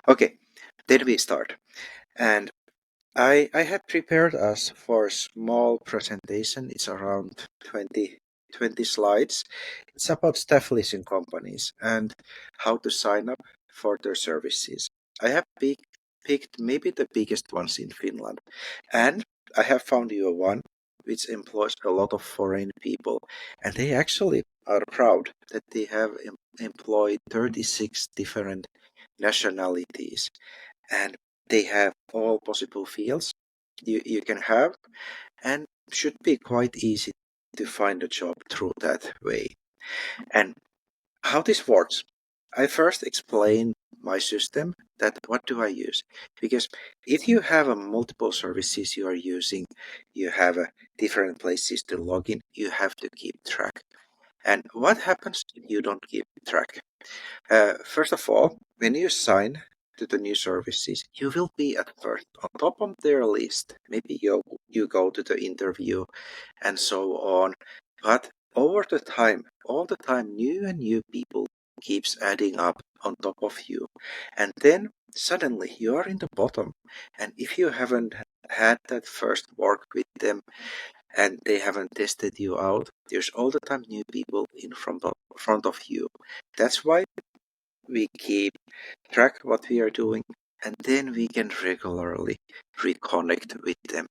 Okay, then we start. And I have prepared us for a small presentation. It's around 20 slides. It's about staff leasing companies and how to sign up for their services. I have picked maybe the biggest ones in Finland. And I have found you one which employs a lot of foreign people. And they actually are proud that they have employed 36 different nationalities, and they have all possible fields you can have, and should be quite easy to find a job through that way. And how this works, I first explain my system, that what do I use, because if you have a multiple services you are using, you have different places to log in, you have to keep track. And what happens if you don't keep track? First of all, when you sign to the new services, you will be at first on top of their list. Maybe you go to the interview and so on. But over the time, all the time, new and new people keeps adding up on top of you. And then suddenly you are in the bottom. And if you haven't had that first work with them and they haven't tested you out, there's all the time new people in front of you. That's why we keep track what we are doing, and then we can regularly reconnect with them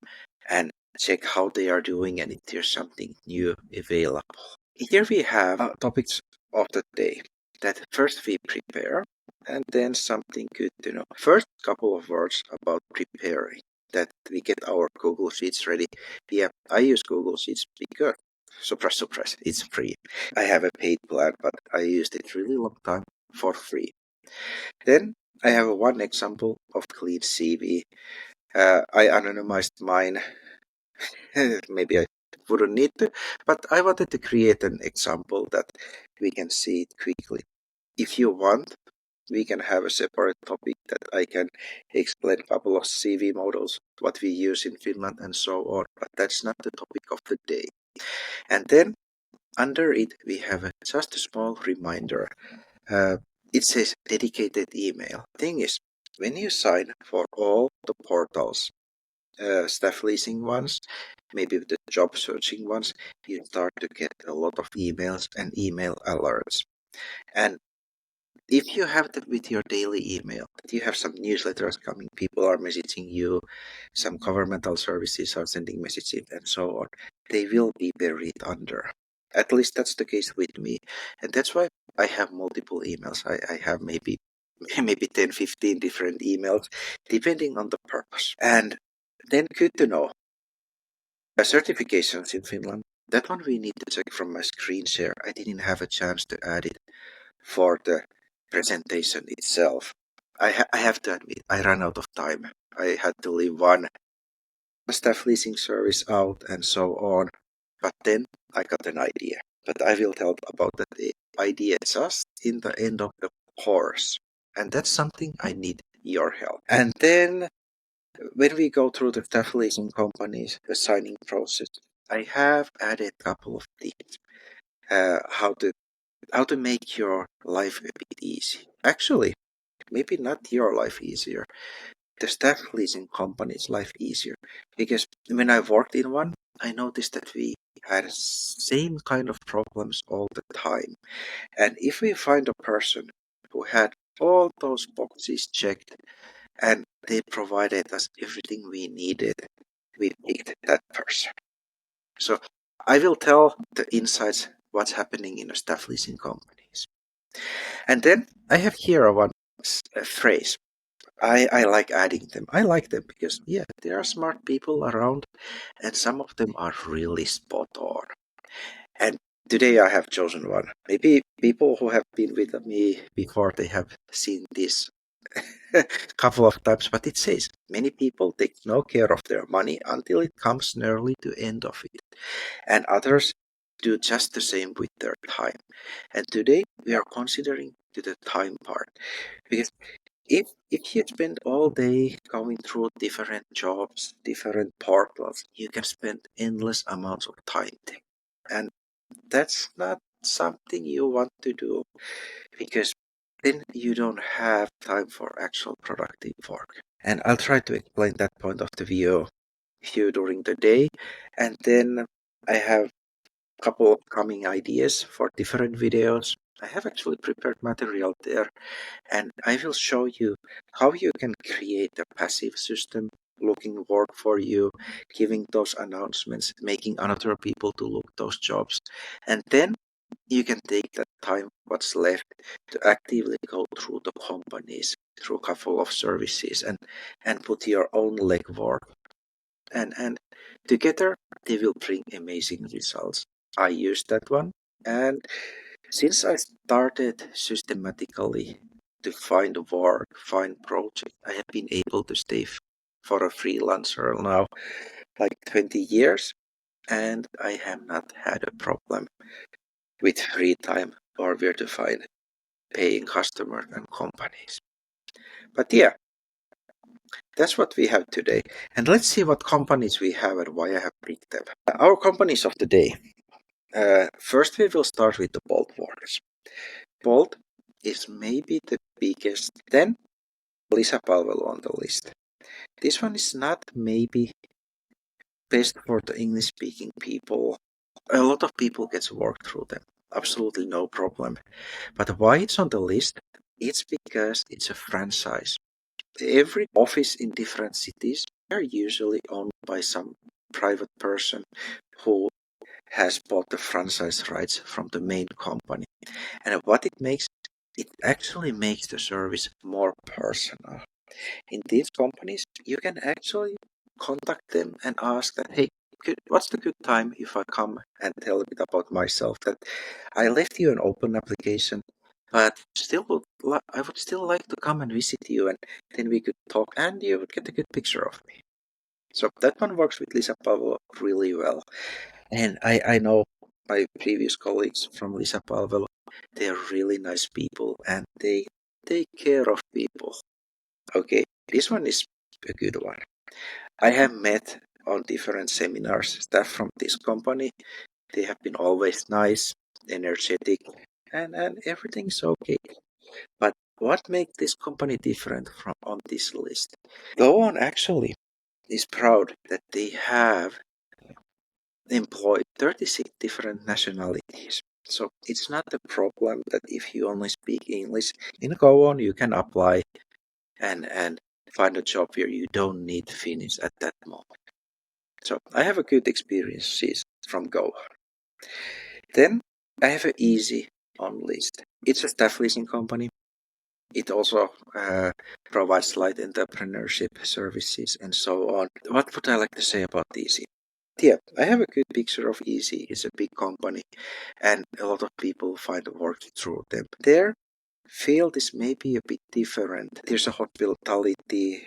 and check how they are doing and if there's something new available. Here we have topics of the day that first we prepare, and then something good to know. First, couple of words about preparing, that we get our Google Sheets ready. Yeah, I use Google Sheets because, surprise, surprise, it's free. I have a paid plan, but I used it really long time for free. Then I have one example of clean CV. I anonymized mine. Maybe I wouldn't need to, but I wanted to create an example that we can see it quickly. If you want, we can have a separate topic that I can explain a couple of CV models, what we use in Finland and so on, but that's not the topic of the day. And then under it, we have just a small reminder. It says dedicated email. Thing is, when you sign for all the portals, staff leasing ones, maybe the job searching ones, you start to get a lot of emails and email alerts. And if you have that with your daily email, you have some newsletters coming, people are messaging you, some governmental services are sending messages and so on, they will be buried under. At least that's the case with me. And that's why I have multiple emails. I have maybe 10, 15 different emails, depending on the purpose. And then good to know. Certifications in Finland, that one we need to check from my screen share. I didn't have a chance to add it for the presentation itself. I have to admit, I ran out of time. I had to leave one staff leasing service out and so on. But then I got an idea. But I will tell about that idea just in the end of the course. And that's something I need your help. And then when we go through the staff leasing companies, the signing process, I have added a couple of tips. How to make your life a bit easy. Actually, maybe not your life easier, the staff leasing company's life easier. Because when I worked in one, I noticed that we had same kind of problems all the time. And if we find a person who had all those boxes checked and they provided us everything we needed, we picked that person. So I will tell the insights what's happening in the staff leasing companies. And then I have here one phrase. I like adding them. I like them because, yeah, there are smart people around and some of them are really spot on. And today I have chosen one. Maybe people who have been with me before, they have seen this couple of times, but it says many people take no care of their money until it comes nearly to end of it, and others do just the same with their time. And today we are considering to the time part, because if you spend all day going through different jobs, different portals, you can spend endless amounts of time there. And that's not something you want to do, because then you don't have time for actual productive work. And I'll try to explain that point of the view during the day. And then I have a couple of coming ideas for different videos. I have actually prepared material there, and I will show you how you can create a passive system looking work for you, giving those announcements, making other people to look those jobs, and then you can take that time what's left to actively go through the companies, through a couple of services, and put your own legwork, and together they will bring amazing results. I use that one, and since I started systematically to find work, find project, I have been able to stay for a freelancer now like 20 years, and I have not had a problem with free time or where to find paying customers and companies. But yeah, that's what we have today. And let's see what companies we have and why I have picked them. Our companies of the day. First, we will start with the Bolt workers. Bolt is maybe the biggest, then lisäpalvelu on the list. This one is not maybe best for the English speaking people. A lot of people gets work through them. Absolutely no problem. But why it's on the list? It's because it's a franchise. Every office in different cities are usually owned by some private person who has bought the franchise rights from the main company. And what it makes, it actually makes the service more personal. In these companies, you can actually contact them and ask that, hey, what's the good time if I come and tell a bit about myself? That I left you an open application, but I would still like to come and visit you, and then we could talk, and you would get a good picture of me. So that one works with Lisa Palvelu really well. And I know my previous colleagues from Lisa Palvelu, they're really nice people and they take care of people. Okay, this one is a good one. I have met on different seminars staff from this company. They have been always nice, energetic, and everything's okay. But what makes this company different from on this list? Go On actually is proud that they have employed 36 different nationalities. So it's not a problem that if you only speak English, in Go On you can apply and find a job where you don't need Finnish at that moment. So I have a good experiences from Go On. Then I have an Easy on list. It's a staff leasing company. It also provides light entrepreneurship services and so on. What would I like to say about Easy? Yeah, I have a good picture of Easy. It's a big company, and a lot of people find work through them. Their field is maybe a bit different. There's a hospitality,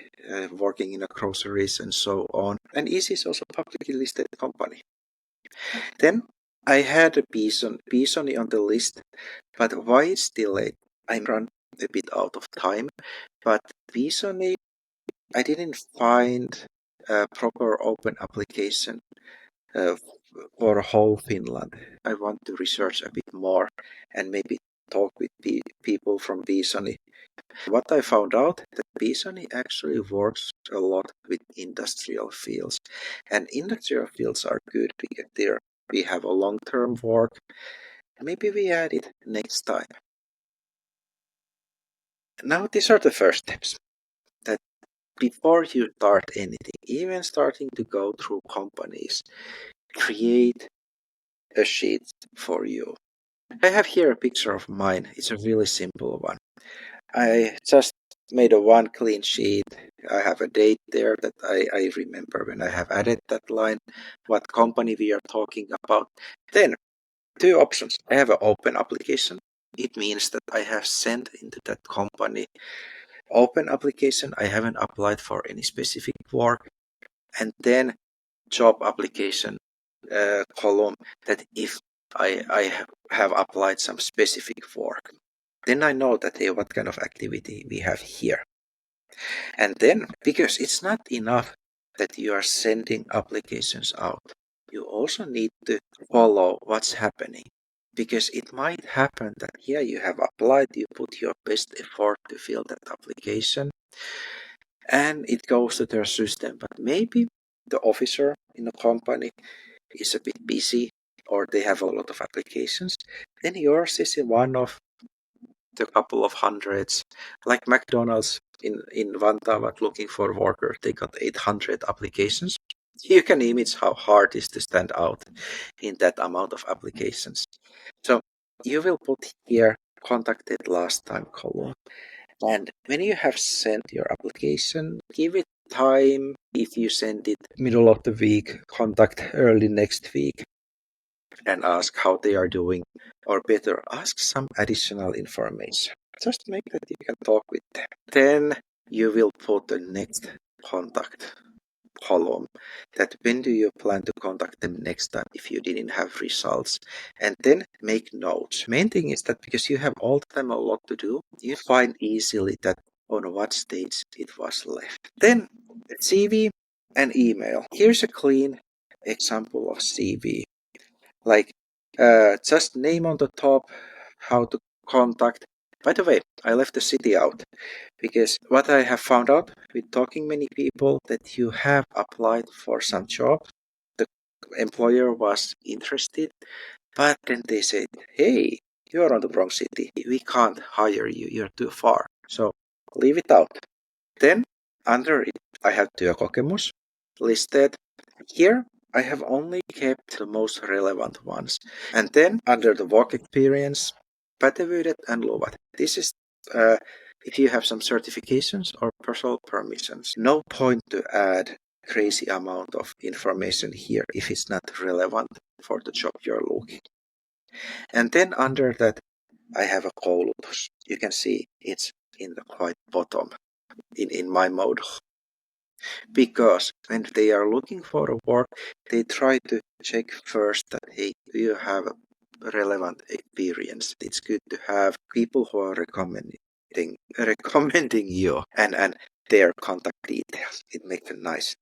working in a groceries and so on. And Easy is also a publicly listed company. Then I had a Bisoni on the list, but why it's delayed? I'm run a bit out of time, but Bisoni, I didn't find a proper open application uh, for whole Finland. I want to research a bit more and maybe talk with people from Bisoni. What I found out that Bisoni actually works a lot with industrial fields, and industrial fields are good because there we have a long-term work. Maybe we add it next time. Now these are the first steps. That before you start anything, even starting to go through companies, create a sheet for you. I have here a picture of mine. It's a really simple one. I just made a one clean sheet. I have a date there that I remember when I have added that line, what company we are talking about. Then, two options. I have an open application. It means that I have sent into that company open application. I haven't applied for any specific work. And then job application column that if I have applied some specific work, then I know that hey, what kind of activity we have here. And then, because it's not enough that you are sending applications out, you also need to follow what's happening. because it might happen that, yeah, you have applied, you put your best effort to fill that application, and it goes to their system. But maybe the officer in the company is a bit busy, or they have a lot of applications. Then yours is in one of the couple of hundreds, like McDonald's in Vantaa looking for workers. They got 800 applications. You can imagine how hard it is to stand out in that amount of applications. So you will put here contacted last time column. And when you have sent your application, give it time. If you send it middle of the week, contact early next week and ask how they are doing, or better, ask some additional information. Just make that you can talk with them. Then you will put the next contact column, that when do you plan to contact them next time if you didn't have results, and then make notes. Main thing is that because you have all the time a lot to do, you find easily that on what stage it was left. Then CV and email. Here's a clean example of CV, like just name on the top, how to contact. By the way, I left the city out because what I have found out with talking many people, that you have applied for some job, the employer was interested, but then they said, hey, you're on the wrong city, we can't hire you, you're too far, so leave it out. Then under it I have työkokemus listed. Here I have only kept the most relevant ones. And then under the work experience, pätevyydet and luvat. This is if you have some certifications or personal permissions. No point to add crazy amount of information here if it's not relevant for the job you're looking. And then under that I have a koulutus. You can see it's in the quite bottom in my mode, because when they are looking for a work, they try to check first that, hey, do you have a relevant experience? It's good to have people who are recommending you, and their contact details. It makes a nice.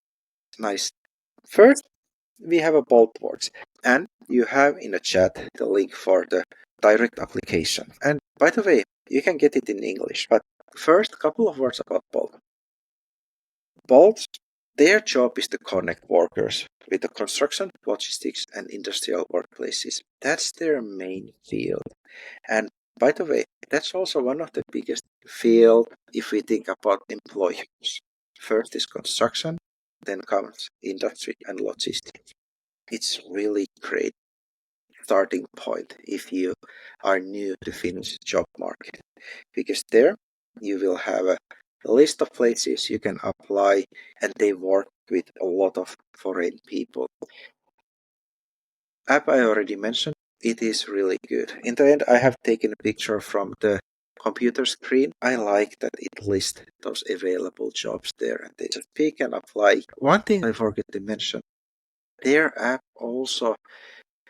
First, we have a bold words, and you have in the chat the link for the direct application. And by the way, you can get it in English, but first, couple of words about bold. Bold, their job is to connect workers with the construction, logistics, and industrial workplaces. That's their main field. And by the way, that's also one of the biggest field if we think about employers. First is construction, then comes industry and logistics. It's really great starting point if you are new to Finnish job market, because there you will have a list of places you can apply, and they work with a lot of foreign people. App I already mentioned, it is really good. In the end, I have taken a picture from the computer screen. I like that it lists those available jobs there, and they just pick and apply. One thing I forgot to mention, their app also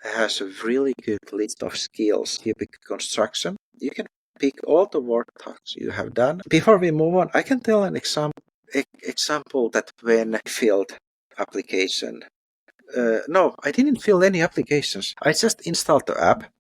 has a really good list of skills. You pick construction, you can pick all the work tasks you have done. Before we move on, I can tell an example that when I filled application. No, I didn't fill any applications. I just installed the app.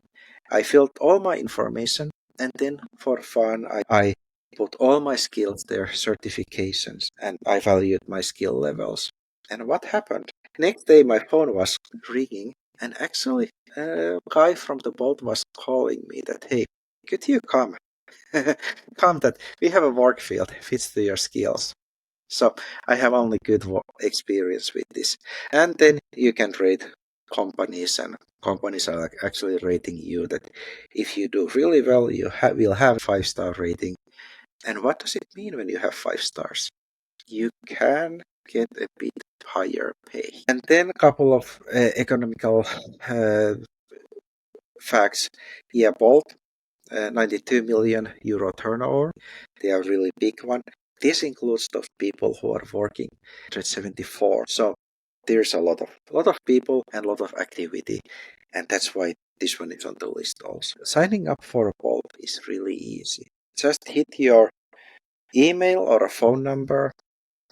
I filled all my information, and then for fun, I put all my skills there, certifications, and I valued my skill levels. And what happened? Next day, my phone was ringing, and actually, a guy from the boat was calling me that, hey, could you come? Come, that we have a work field fits to your skills. So I have only good experience with this. And then you can rate companies, and companies are actually rating you that if you do really well, you will have 5-star rating. And what does it mean when you have 5 stars? You can get a bit higher pay. And then a couple of economical facts. Yeah, Bolt, 92 million euro turnover. They are really big one. This includes those people who are working 174. So there's a lot of people and a lot of activity, and that's why this one is on the list also. Signing up for a Bolt is really easy. Just hit your email or a phone number.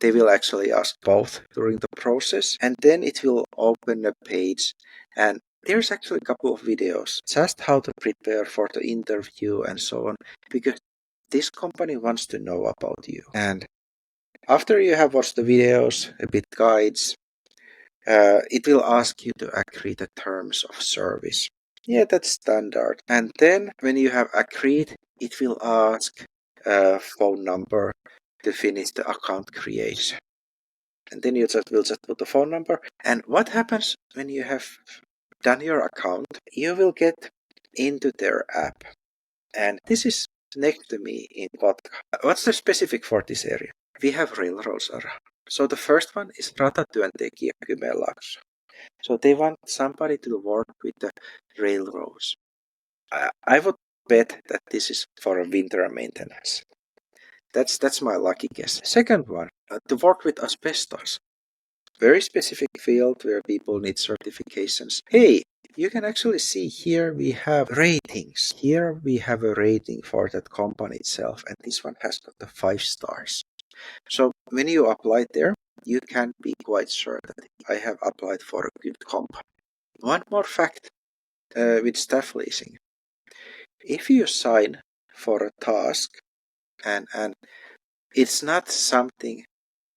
They will actually ask both during the process, and then it will open a page, and there's actually a couple of videos just how to prepare for the interview and so on, because this company wants to know about you. And after you have watched the videos, a bit guides, it will ask you to agree the terms of service. Yeah, that's standard. And then when you have agreed, it will ask a phone number to finish the account creation. And then you will just put the phone number. And what happens when you have done your account? You will get into their app. And this is next to me in Kotka. What's the specific for this area? We have railroads around. So the first one is ratatyöntekijä Kymenlaakso. So they want somebody to work with the railroads. I would bet that this is for winter maintenance. That's my lucky guess. Second one, to work with asbestos. Very specific field where people need certifications. Hey, you can actually see here we have ratings. Here we have a rating for that company itself, and this one has got the 5 stars. So when you apply there, you can be quite sure that I have applied for a good company. One more fact with staff leasing. If you sign for a task and it's not something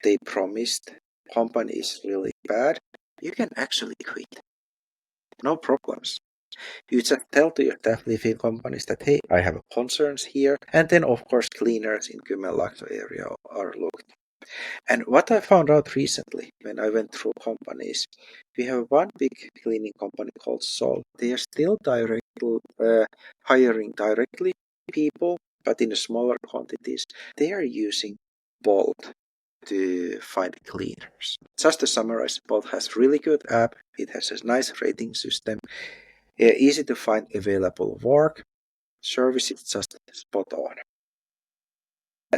they promised, company is really bad, you can actually quit. No problems. You just tell to your staff leasing companies that, hey, I have concerns here. And then, of course, cleaners in Kymenlaakso area are looked. And what I found out recently when I went through companies, we have one big cleaning company called Sol. They are still hiring directly people, but in smaller quantities. They are using Bolt to find cleaners. Just to summarize, Bolt has really good app. It has a nice rating system, easy to find available work, service is just spot on.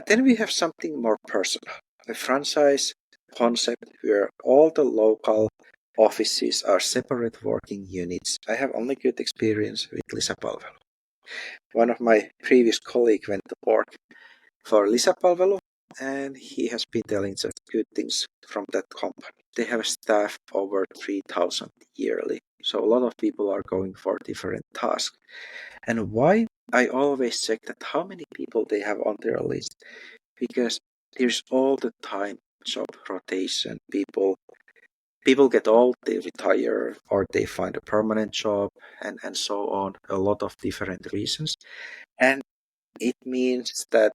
Then we have something more personal, a franchise concept where all the local offices are separate working units. I have only good experience with Lisäpalvelu. One of my previous colleagues went to work for Lisäpalvelu, and he has been telling just good things from that company. They have staff over 3,000 yearly, so a lot of people are going for different tasks. And why? I always check that how many people they have on their list, because there's all the time job rotation. People get old, they retire, or they find a permanent job, and so on. A lot of different reasons. And it means that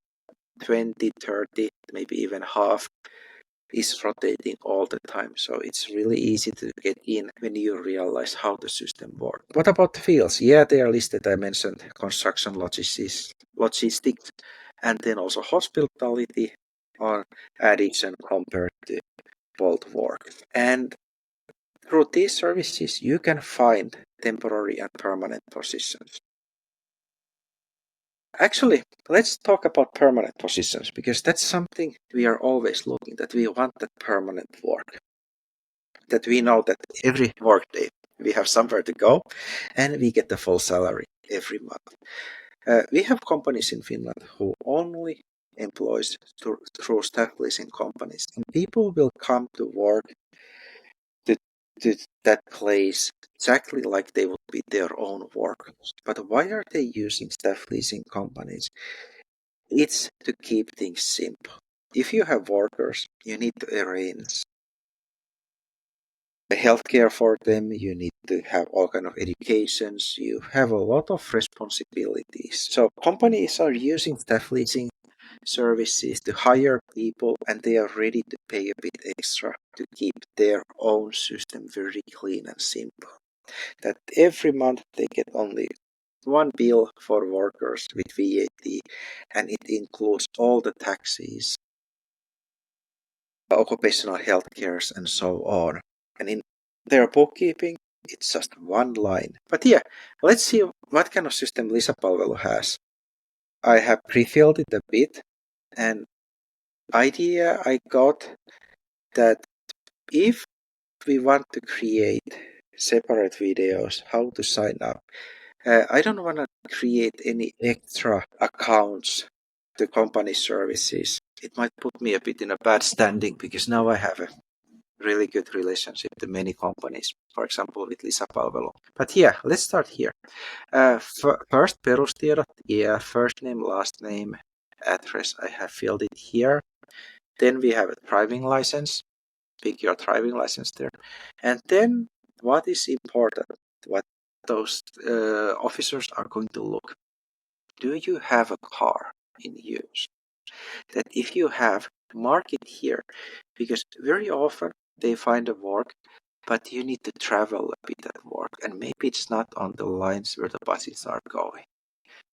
20, 30, maybe even half is rotating all the time. So it's really easy to get in when you realize how the system works. What about the fields? Yeah, they are listed. I mentioned construction logistics, and then also hospitality on addition compared to both work. And through these services, you can find temporary and permanent positions. Actually, let's talk about permanent positions, because that's something we are always looking, that we want that permanent work. That we know that every workday we have somewhere to go and we get the full salary every month. We have companies in Finland who only employs through staff leasing companies, and people will come to work to that place exactly like they would be their own workers. But why are they using staff leasing companies? It's to keep things simple. If you have workers, you need to arrange the healthcare for them, you need to have all kind of educations, you have a lot of responsibilities. So companies are using staff leasing services to hire people, and they are ready to pay a bit extra to keep their own system very clean and simple. That every month they get only one bill for workers with VAT, and it includes all the taxes, occupational health cares, and so on. And in their bookkeeping, it's just one line. But yeah, let's see what kind of system Lisäpalvelu has. I have pre-filled it a bit, and idea I got that if we want to create separate videos, how to sign up, I don't want to create any extra accounts to company services. It might put me a bit in a bad standing, because now I have a really good relationship to many companies, for example with lisäpalvelu. But yeah, let's start here. First, perustiedot, yeah, first name, last name, address, I have filled it here. Then we have a driving license, pick your driving license there. And then what is important, what those officers are going to look, do you have a car in use? That if you have, mark it here, because very often they find a work, but you need to travel a bit at work, and maybe it's not on the lines where the buses are going.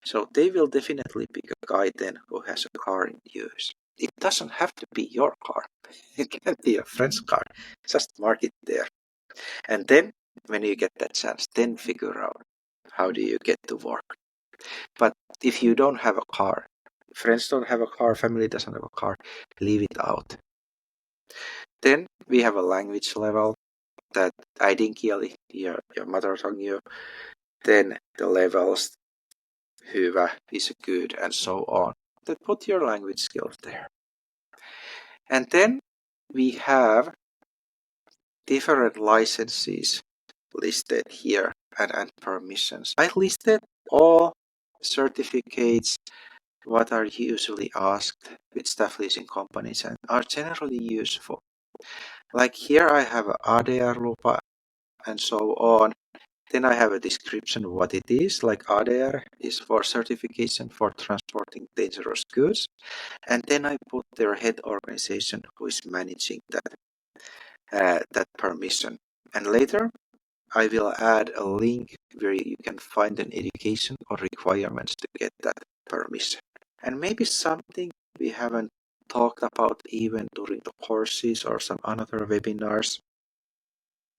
So they will definitely pick a guy then who has a car in use. It doesn't have to be your car. It can be a friend's car. Just mark it there. And then when you get that chance, then figure out how do you get to work. But if you don't have a car, friends don't have a car, family doesn't have a car, leave it out. Then we have a language level that äidinkieli, your mother tongue, then the levels, hyvä is good, and so on. Then put your language skills there. And then we have different licenses listed here and permissions. I listed all certificates what are usually asked with staff leasing companies and are generally useful. Like here I have a ADR-lupa and so on. Then I have a description of what it is, like ADR is for certification for transporting dangerous goods. And then I put their head organization who is managing that permission. And later I will add a link where you can find an education or requirements to get that permission. And maybe something we haven't talked about even during the courses or some other webinars.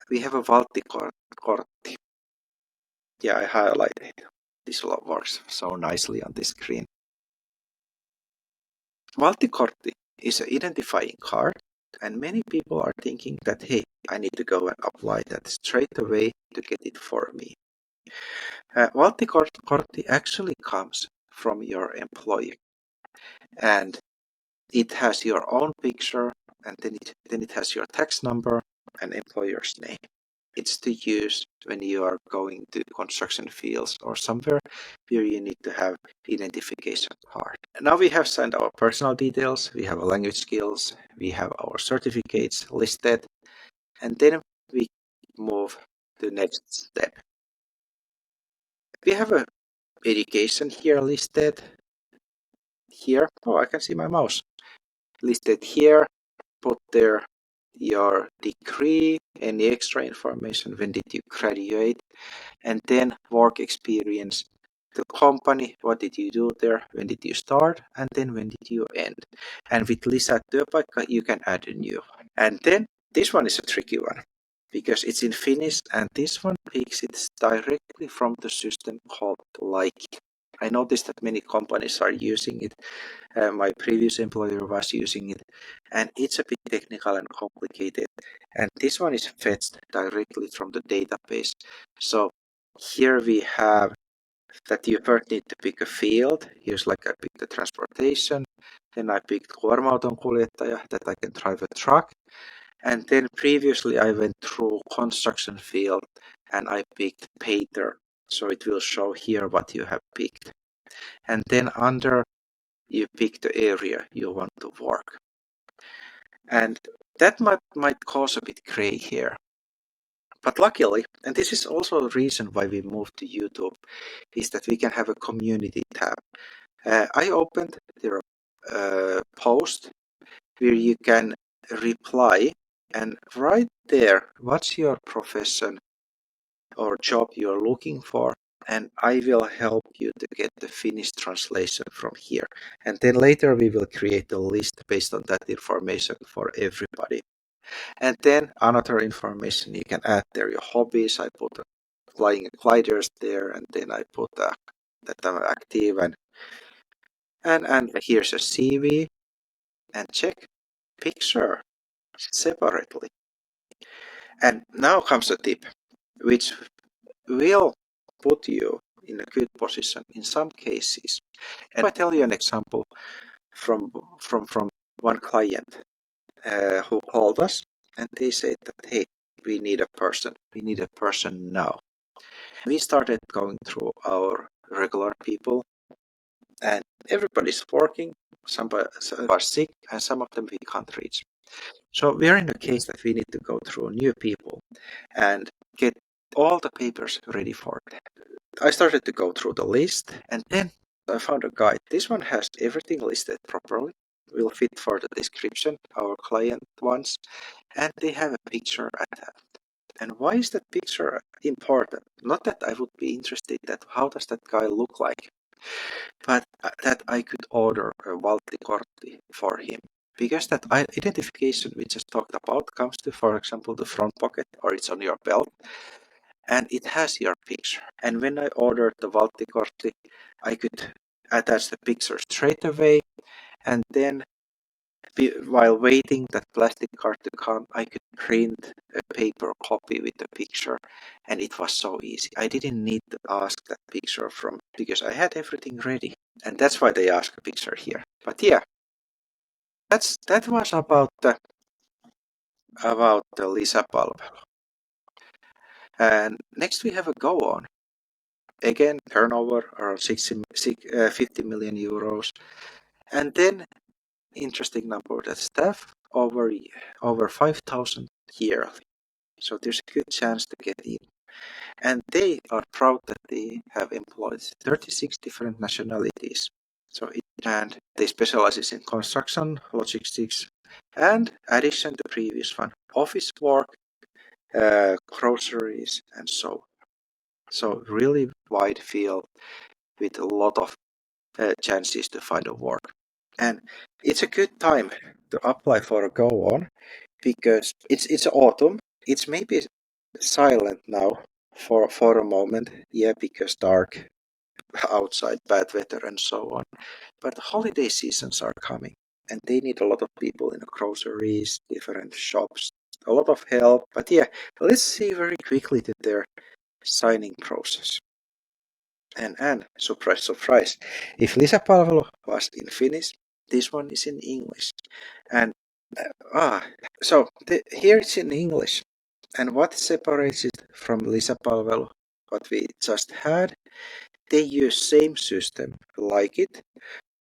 We have a Valttikortti. Yeah, I highlighted it. This works so nicely on this screen. Valttikortti is an identifying card, and many people are thinking that, hey, I need to go and apply that straight away to get it for me. Valttikortti actually comes from your employer, and it has your own picture, and then it has your tax number and employer's name. It's to use when you are going to construction fields or somewhere where you need to have identification card. Now we have signed our personal details, we have our language skills, we have our certificates listed, and then we move to the next step. We have a education here listed. Here, oh, I can see my mouse. Listed here, put there your degree, any extra information, when did you graduate, and then work experience, the company, what did you do there, when did you start, and then when did you end. And with lisää työpaikka, you can add a new one. And then this one is a tricky one because it's in Finnish, and this one picks it directly from the system called Like. I noticed that many companies are using it. My previous employer was using it, and it's a bit technical and complicated. And this one is fetched directly from the database. So here we have that you first need to pick a field. Here's like I picked the transportation, then I picked kuorma-auton kuljettaja, that I can drive a truck. And then previously I went through construction field and I picked painter. So it will show here what you have picked. And then under you pick the area you want to work. And that might cause a bit gray here. But luckily, and this is also a reason why we moved to YouTube, is that we can have a community tab. I opened their post where you can reply, and right there, what's your profession or job you're looking for, and I will help you to get the Finnish translation from here. And then later we will create a list based on that information for everybody. And then another information you can add there, your hobbies. I put flying gliders there, and then I put that I'm active, and here's a CV, and check picture separately. And now comes a tip, which will put you in a good position in some cases. And I tell you an example from one client who called us. and they said that, hey, we need a person. We need a person now. We started going through our regular people, and everybody's working. Some are sick, and some of them we can't reach. So we are in a case that we need to go through new people and get all the papers ready for them. I started to go through the list, and then I found a guide. This one has everything listed properly, will fit for the description our client wants, and they have a picture attached. And why is that picture important? Not that I would be interested that how does that guy look like, but that I could order a valttikortti for him. Because that identification we just talked about comes to, for example, the front pocket or it's on your belt, and it has your picture. And when I ordered the valttikortti, I could attach the picture straight away, and then while waiting that plastic card to come, I could print a paper copy with the picture, and it was so easy. I didn't need to ask that picture from because I had everything ready, and that's why they ask a picture here. But yeah, that was about the lisäpalvelu. And next we have a go on. Again, turnover around 50 million euros, and then interesting number that staff over 5,000 yearly. So there's a good chance to get in. And they are proud that they have employed 36 different nationalities. And they specialize in construction, logistics, and addition to previous one, office work, groceries, and so on. So really wide field with a lot of chances to find a work. And it's a good time to apply for a go on because it's autumn. It's maybe silent now for a moment, yeah, because dark outside, bad weather, and so on. But the holiday seasons are coming, and they need a lot of people in the groceries, different shops, a lot of help. But yeah, let's see very quickly to their signing process. And surprise, surprise, if lisäpalvelu was in Finnish, this one is in English. And here it's in English. And what separates it from lisäpalvelu, what we just had, they use same system like it,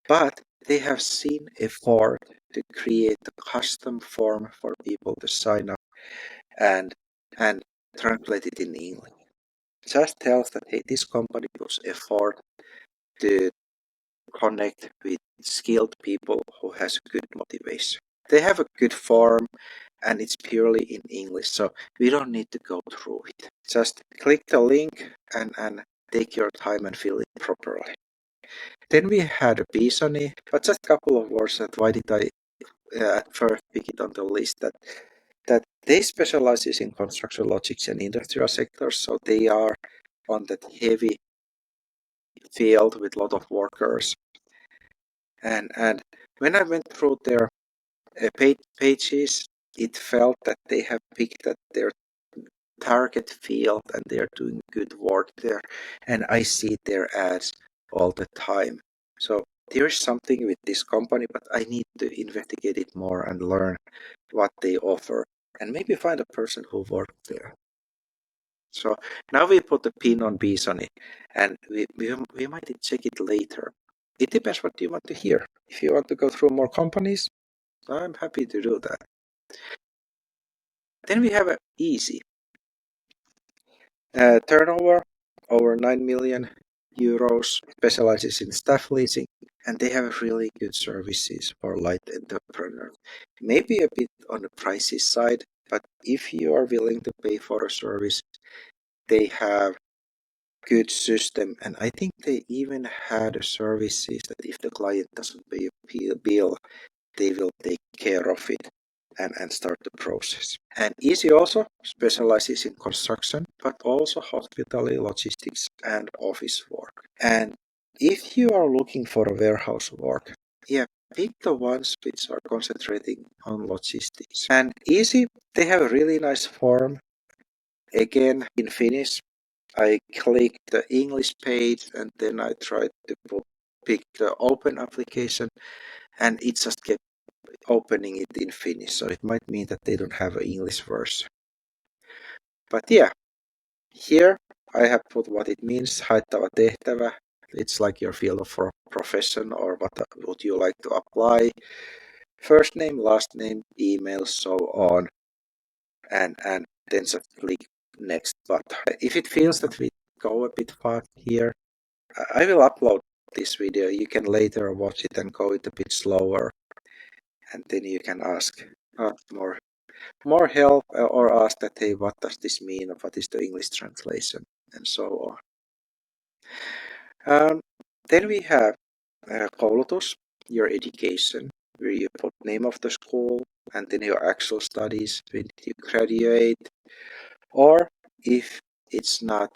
but they have seen effort to create a custom form for people to sign up and translate it in English. Just tells that hey, this company puts effort to connect with skilled people who has good motivation. They have a good form and it's purely in English, so we don't need to go through it. Just click the link and take your time and fill it properly. Then we had a Bisoni, but just a couple of words that why did I at first pick it on the list that they specialize in construction logistics and industrial sectors, so they are on that heavy field with a lot of workers. And when I went through their pages, it felt that they have picked at their target field and they're doing good work there. And I see their ads all the time. So there's something with this company, but I need to investigate it more and learn what they offer and maybe find a person who worked there. So now we put the pin on Bisoni and we might check it later. It depends what you want to hear. If you want to go through more companies, I'm happy to do that. Then we have a easy turnover over 9 million euros, specializes in staff leasing, and they have really good services for light entrepreneurs. Maybe a bit on the pricey side, but if you are willing to pay for a service, they have good system, and I think they even had services that if the client doesn't pay a bill, they will take care of it and start the process. And Easy also specializes in construction, but also hospitality, logistics, and office work. And if you are looking for a warehouse work, yeah, pick the ones which are concentrating on logistics. And Easy, they have a really nice form. Again, in Finnish, I clicked the English page and then I tried to pick the open application, and it just kept opening it in Finnish, so it might mean that they don't have an English version. But yeah, here I have put what it means, haettava tehtävä. It's like your field of profession or what would you like to apply. First name, last name, email, so on. And then just click next button. If it feels that we go a bit fast here, I will upload this video. You can later watch it and go it a bit slower. And then you can ask more help or ask that, hey, what does this mean? Or what is the English translation? And so on. Then we have koulutus, your education, where you put name of the school and then your actual studies, when did you graduate, or if it's not,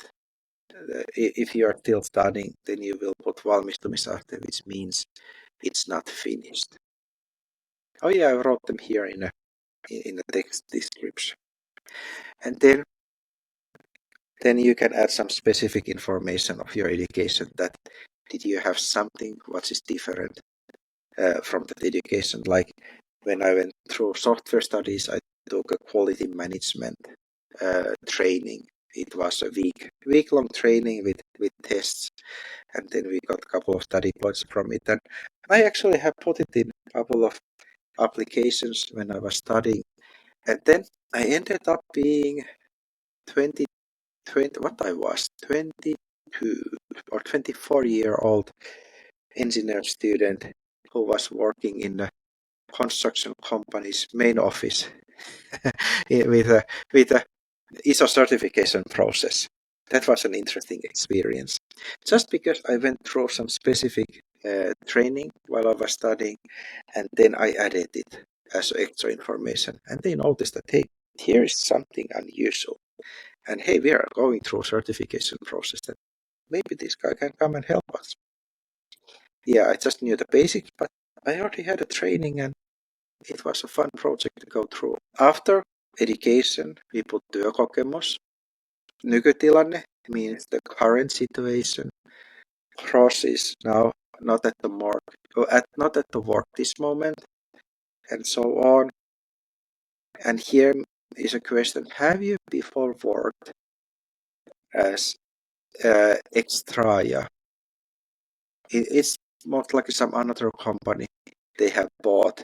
if you are still studying, then you will put valmistumisarte, which means it's not finished. Oh yeah, I wrote them here in the text description. And then you can add some specific information of your education, that did you have something what is different from that education. Like when I went through software studies, I took a quality management training. It was a week-long training with tests, and then we got a couple of study points from it. And I actually have put it in a couple of applications when I was studying. And then I ended up being 20, what I was, 22 or 24-year-old engineer student who was working in the construction company's main office with a ISO certification process. That was an interesting experience. Just because I went through some specific training while I was studying, and then I added it as extra information. And they noticed that, hey, here is something unusual. And hey, we are going through a certification process, that maybe this guy can come and help us. Yeah, I just knew the basics, but I already had a training and it was a fun project to go through. After education, we put työkokemus. Nykytilanne means the current situation. Cross is now not at the not at the work this moment, and so on. And here is a question: have you before worked as extraja? It's most likely some another company they have bought,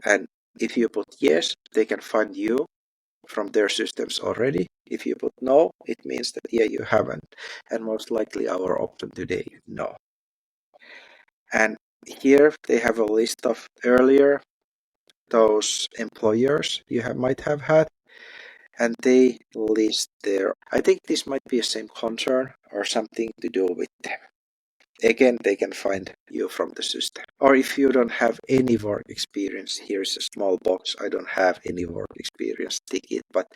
and if you put yes, they can find you from their systems already. If you put no, it means that yeah, you haven't, and most likely our option today, no. And here they have a list of earlier those employers you might have had, and they list their, I think this might be the same concern or something to do with them. Again, they can find you from the system. Or if you don't have any work experience, here's a small box. I don't have any work experience, tick it. But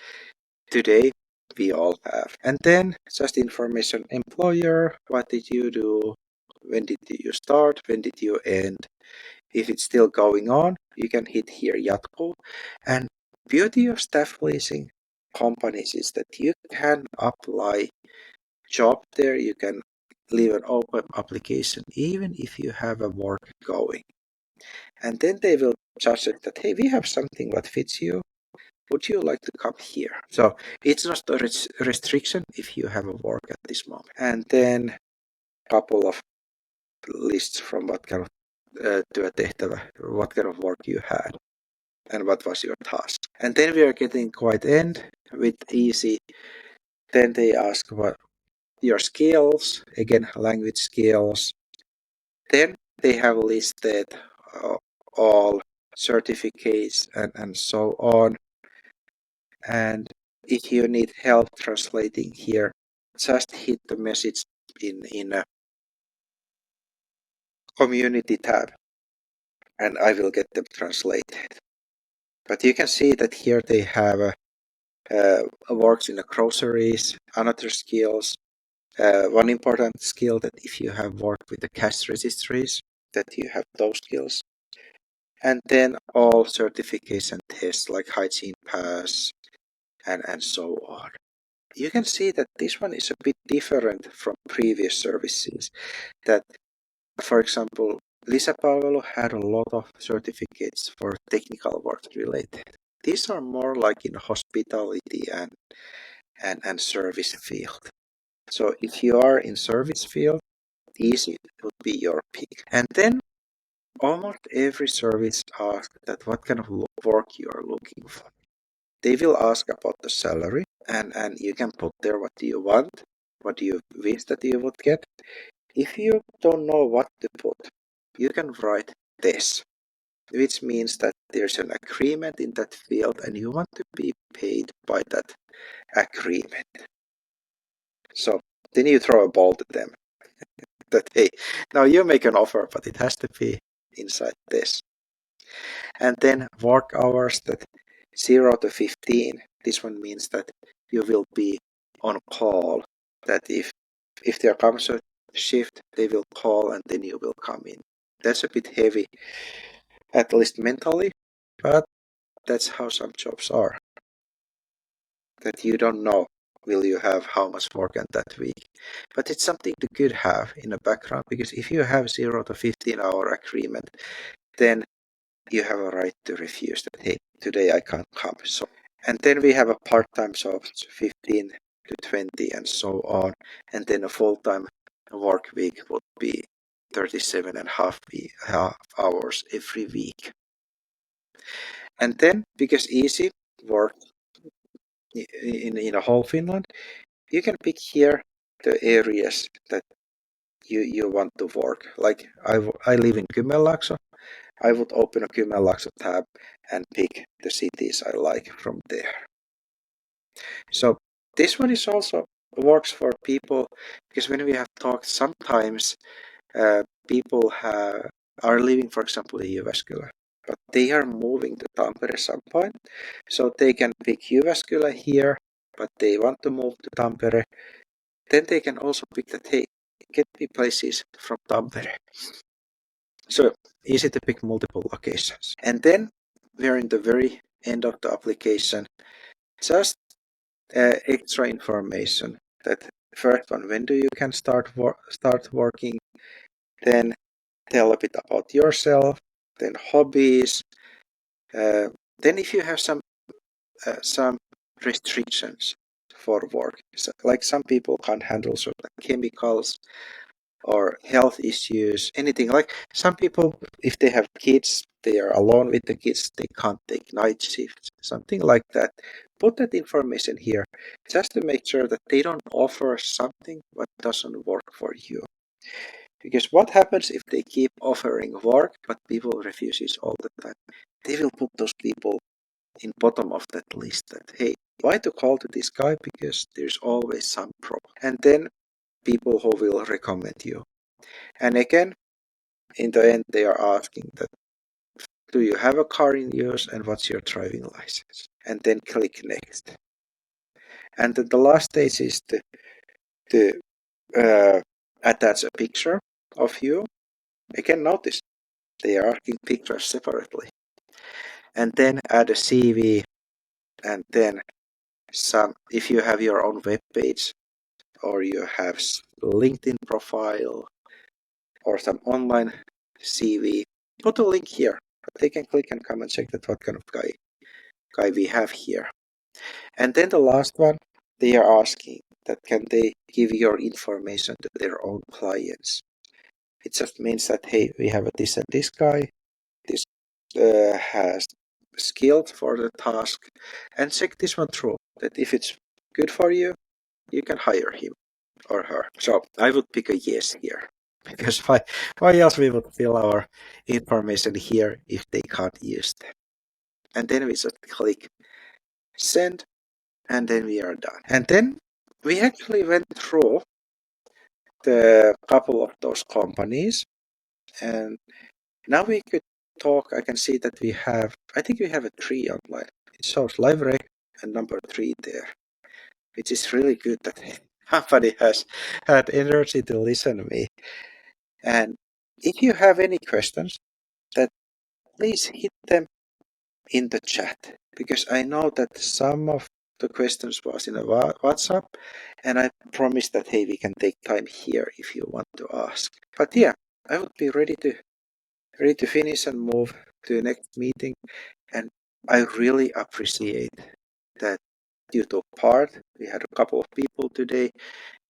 today we all have. And then just information: employer, what did you do, when did you start, when did you end. If it's still going on, you can hit here jatkuu. And beauty of staff leasing companies is that you can apply job there, you can leave an open application even if you have a work going. And then they will judge it that, hey, we have something that fits you. Would you like to come here? So it's not a restriction if you have a work at this moment. And then a couple of lists from what kind of työtehtävä, what kind of work you had and what was your task. And then we are getting quite end with easy. Then they ask what your skills, again, language skills. Then they have listed all certificates and so on. And if you need help translating here, just hit the message in a community tab, and I will get them translated. But you can see that here they have works in the groceries, another skills. One important skill that if you have worked with the cash registries, that you have those skills. And then all certification tests like hygiene pass and so on. You can see that this one is a bit different from previous services. That, for example, Lisäpalvelu had a lot of certificates for technical work related. These are more like in hospitality and service field. So if you are in service field, easy would be your pick. And then almost every service asks that what kind of work you are looking for. They will ask about the salary, and you can put there what do you want, what do you wish that you would get. If you don't know what to put, you can write this, which means that there's an agreement in that field and you want to be paid by that agreement. So then you throw a ball to them that, hey, now you make an offer, but it has to be inside this. And then work hours that 0 to 15. This one means that you will be on call, that if there comes a shift, they will call and then you will come in. That's a bit heavy, at least mentally, but that's how some jobs are. That you don't know will you have how much work on that week. But it's something to could have in the background, because if you have 0 to 15-hour agreement, then you have a right to refuse that, hey, today I can't come. So, and then we have a part-time jobs, 15 to 20 and so on. And then a full-time work week would be 37 and half hours every week. And then, because easy work in a whole Finland, you can pick here the areas that you want to work. Like I live in Kymenlaakso. I would open a Kymenlaakso tab and pick the cities I like from there. So this one is also works for people, because when we have talked, sometimes people are living, for example, in Jyväskylä, but they are moving to Tampere some point. So they can pick Jyväskylä here, but they want to move to Tampere. Then they can also pick that, hey, get me places from Tampere. So easy to pick multiple locations. And then we're in the very end of the application. Just extra information. That first one, when do you can start working? Then tell a bit about yourself. Then hobbies. Then if you have some restrictions for work, so, like some people can't handle certain chemicals or health issues, anything. Like some people, if they have kids, they are alone with the kids, they can't take night shifts, something like that. Put that information here just to make sure that they don't offer something what doesn't work for you. Because what happens if they keep offering work but people refuses all the time? They will put those people in bottom of that list, that, hey, why to call to this guy, because there's always some problem. And then people who will recommend you. And again, in the end, they are asking that, do you have a car in use and what's your driving license? And then click next. And then the last stage is to attach a picture of you. Again, notice they are asking pictures separately. And then add a CV, and then some, if you have your own web page or you have LinkedIn profile or some online CV, put a link here. They can click and come and check that what kind of guy we have here. And then the last one, they are asking that can they give your information to their own clients. It just means that, hey, we have this and this guy, this has skills for the task, and check this one through, that if it's good for you, you can hire him or her. So I would pick a yes here, because why else we would fill our information here if they can't use them. And then we just click send, and then we are done. And then we actually went through the couple of those companies, and now we could talk. I can see that I think we have a 3 online. It shows live rec and number 3 there, which is really good that somebody has had energy to listen to me. And if you have any questions, that please hit them in the chat, because I know that some of the questions was in a WhatsApp, and I promise that, hey, we can take time here if you want to ask. But yeah, I would be ready to ready to finish and move to the next meeting. And I really appreciate that you took part. We had a couple of people today,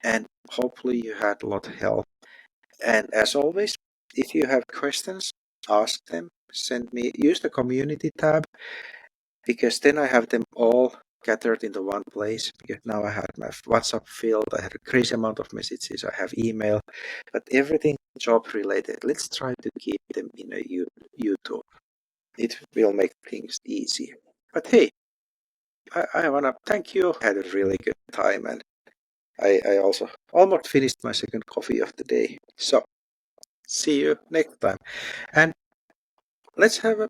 and hopefully you had a lot of help. And as always, if you have questions, ask them. Use the community tab, because then I have them all gathered into one place. Because now I had my WhatsApp field, I had a crazy amount of messages, I have email, but everything job related. Let's try to keep them in a YouTube. It will make things easier. But hey, I wanna thank you. I had a really good time, and I also almost finished my second coffee of the day. So see you next time. And let's have a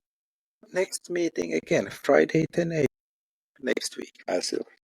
next meeting again, Friday 10 a.m. next week. I'll see you.